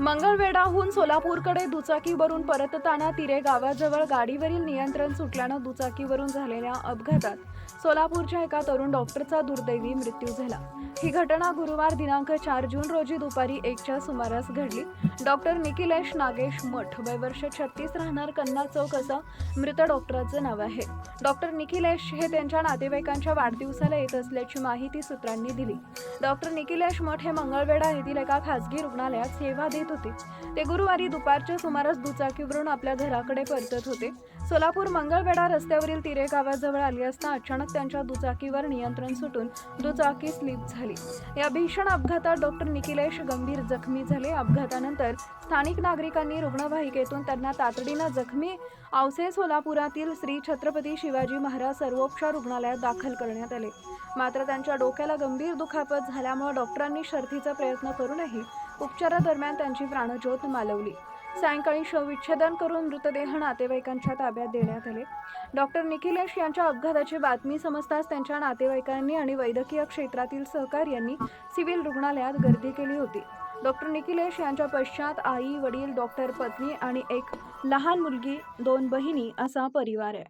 मंगळवेढाहून सोलापूरकडे दुचाकीवरून परतताना तिरे गावाजवळ गाडीवरील नियंत्रण सुटल्यानं दुचाकीवरून झालेल्या अपघातात सोलापूरच्या एका तरुण डॉक्टरचा दुर्दैवी मृत्यू झाला। ही घटना गुरुवार दिनांक 4 जून रोजी दुपारी 1च्या सुमारास घडली। डॉक्टर निखिलेश नागेश मठ, वय वर्ष 36, राहणार कन्ना चौक असं मृत डॉक्टराचं नाव आहे। डॉक्टर निखिलेश हे त्यांच्या नातेवाईकांच्या वाढदिवसाला येत असल्याची माहिती सूत्रांनी दिली। डॉक्टर निखिलेश मठ हे मंगळवेढा येथील एका खासगी रुग्णालयात सेवा देत होते। ते गुरुवारी दुपारच्या सुमारास दुचाकीवरून आपल्या घराकडे परतत होते। सोलापूर मंगळवेढा रस्त्यावरील तिरे गावाजवळ आली असता अचानक त्यांच्या दुचाकीवर नियंत्रण सुटून दुचाकी स्लिप झाली। या भीषण अपघातात डॉक्टर निखिलेश गंभीर जखमी झाले। अपघातानंतर स्थानिक नागरिकांनी रुग्णवाहिकेतून त्यांना तातडीने जखमी औसे सोलापुरातील श्री छत्रपती शिवाजी महाराज सर्वोपचार रुग्णालयात दाखल करण्यात आले। मात्र त्यांच्या डोक्याला गंभीर दुखापत झाल्यामुळे डॉक्टरांनी शर्थीचा प्रयत्न करूनही उपचारादरम्यान त्यांची प्राणज्योत मालवली। सायंकाळी शवविच्छेदन करून मृतदेह नातेवाईकांच्या ताब्यात देण्यात आले। डॉक्टर निखिलेश यांच्या अपघाताची बातमी समजताच त्यांच्या नातेवाईकांनी आणि वैद्यकीय क्षेत्रातील सहकार्यांनी सिव्हिल रुग्णालयात गर्दी केली होती। डॉक्टर निखिलेश यांच्या पश्चात आई, वडील, डॉक्टर, पत्नी आणि एक लहान मुलगी, 2 बहिणी असा परिवार आहे।